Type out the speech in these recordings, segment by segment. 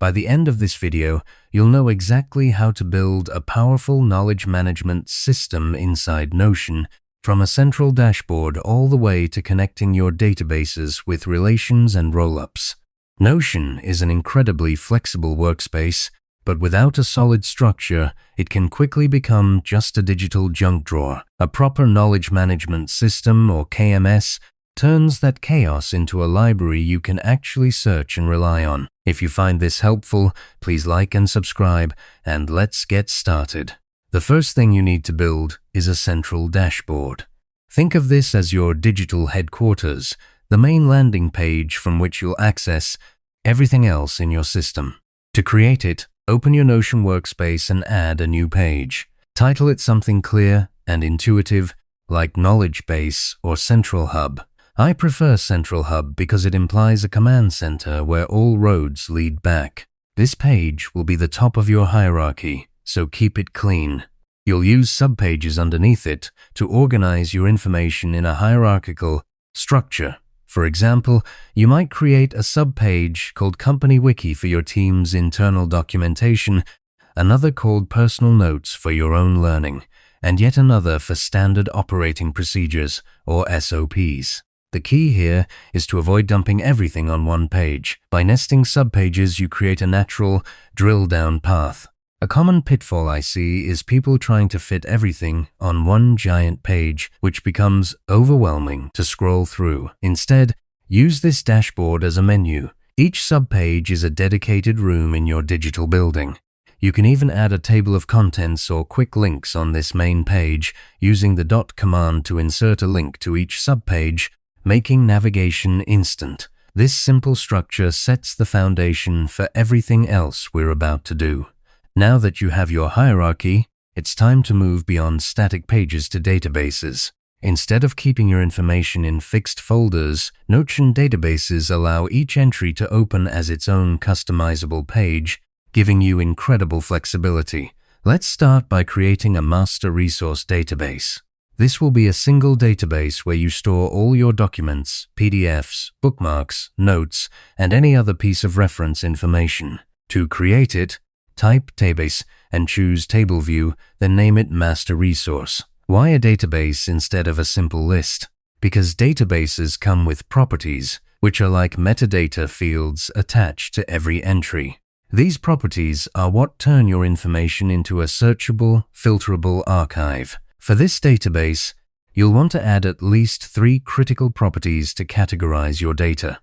By the end of this video, you'll know exactly how to build a powerful knowledge management system inside Notion, from a central dashboard all the way to connecting your databases with relations and rollups. Notion is an incredibly flexible workspace, but without a solid structure, it can quickly become just a digital junk drawer. A proper knowledge management system, or KMS, turns that chaos into a library you can actually search and rely on. If you find this helpful, please like and subscribe, and let's get started. The first thing you need to build is a central dashboard. Think of this as your digital headquarters, the main landing page from which you'll access everything else in your system. To create it, open your Notion workspace and add a new page. Title it something clear and intuitive, like Knowledge Base or Central Hub. I prefer Central Hub because it implies a command center where all roads lead back. This page will be the top of your hierarchy, so keep it clean. You'll use subpages underneath it to organize your information in a hierarchical structure. For example, you might create a subpage called Company Wiki for your team's internal documentation, another called Personal Notes for your own learning, and yet another for Standard Operating Procedures, or SOPs. The key here is to avoid dumping everything on one page. By nesting subpages, you create a natural, drill-down path. A common pitfall I see is people trying to fit everything on one giant page, which becomes overwhelming to scroll through. Instead, use this dashboard as a menu. Each subpage is a dedicated room in your digital building. You can even add a table of contents or quick links on this main page, using the dot command to insert a link to each subpage, making navigation instant. This simple structure sets the foundation for everything else we're about to do. Now that you have your hierarchy, it's time to move beyond static pages to databases. Instead of keeping your information in fixed folders, Notion databases allow each entry to open as its own customizable page, giving you incredible flexibility. Let's start by creating a master resource database. This will be a single database where you store all your documents, PDFs, bookmarks, notes, and any other piece of reference information. To create it, type database and choose table view, then name it master resource. Why a database instead of a simple list? Because databases come with properties, which are like metadata fields attached to every entry. These properties are what turn your information into a searchable, filterable archive. For this database, you'll want to add at least 3 critical properties to categorize your data.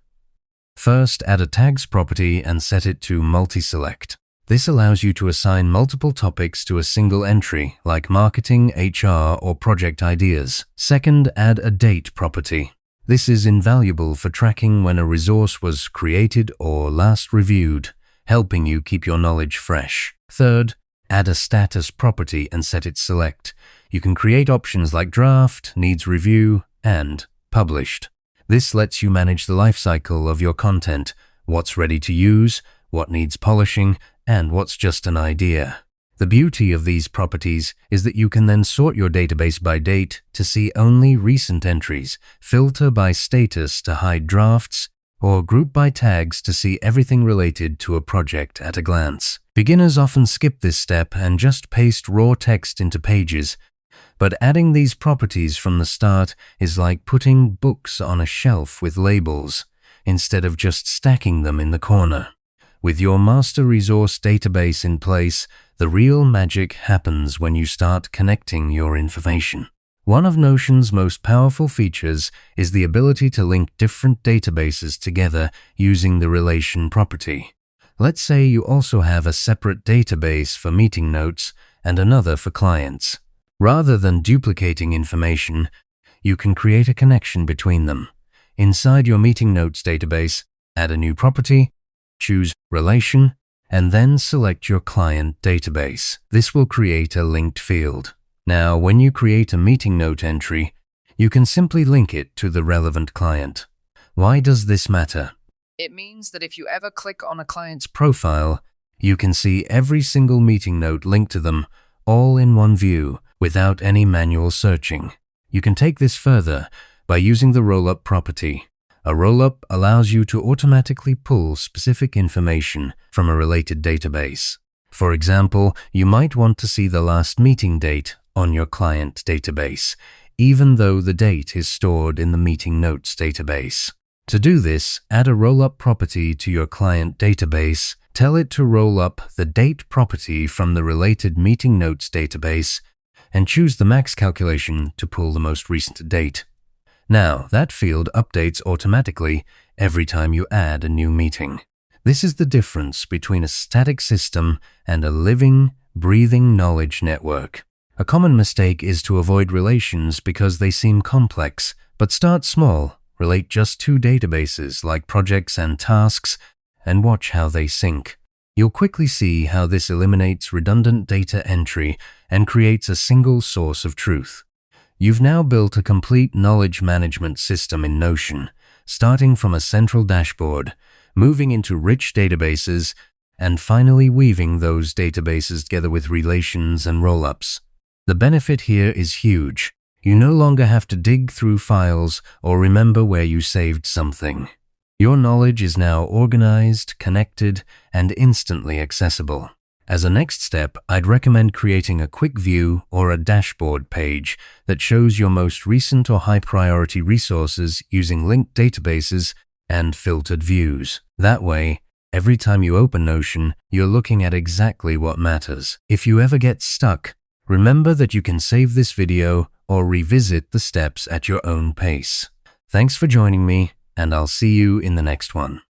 First, add a tags property and set it to multi-select. This allows you to assign multiple topics to a single entry, like marketing, HR, or project ideas. Second, add a date property. This is invaluable for tracking when a resource was created or last reviewed, helping you keep your knowledge fresh. Third, add a status property and set it select. You can create options like draft, needs review, and published. This lets you manage the lifecycle of your content, what's ready to use, what needs polishing, and what's just an idea. The beauty of these properties is that you can then sort your database by date to see only recent entries, filter by status to hide drafts, or group by tags to see everything related to a project at a glance. Beginners often skip this step and just paste raw text into pages, but adding these properties from the start is like putting books on a shelf with labels, instead of just stacking them in the corner. With your master resource database in place, the real magic happens when you start connecting your information. One of Notion's most powerful features is the ability to link different databases together using the relation property. Let's say you also have a separate database for meeting notes and another for clients. Rather than duplicating information, you can create a connection between them. Inside your meeting notes database, add a new property, choose Relation, and then select your client database. This will create a linked field. Now, when you create a meeting note entry, you can simply link it to the relevant client. Why does this matter? It means that if you ever click on a client's profile, you can see every single meeting note linked to them, all in one view, without any manual searching. You can take this further by using the rollup property. A rollup allows you to automatically pull specific information from a related database. For example, you might want to see the last meeting date on your client database, even though the date is stored in the meeting notes database. To do this, add a rollup property to your client database, tell it to roll up the date property from the related meeting notes database, and choose the max calculation to pull the most recent date. Now, that field updates automatically every time you add a new meeting. This is the difference between a static system and a living, breathing knowledge network. A common mistake is to avoid relations because they seem complex, but start small, relate just two databases like projects and tasks, and watch how they sync. You'll quickly see how this eliminates redundant data entry and creates a single source of truth. You've now built a complete knowledge management system in Notion, starting from a central dashboard, moving into rich databases, and finally weaving those databases together with relations and rollups. The benefit here is huge. You no longer have to dig through files or remember where you saved something. Your knowledge is now organized, connected, and instantly accessible. As a next step, I'd recommend creating a quick view or a dashboard page that shows your most recent or high-priority resources using linked databases and filtered views. That way, every time you open Notion, you're looking at exactly what matters. If you ever get stuck, remember that you can save this video or revisit the steps at your own pace. Thanks for joining me, and I'll see you in the next one.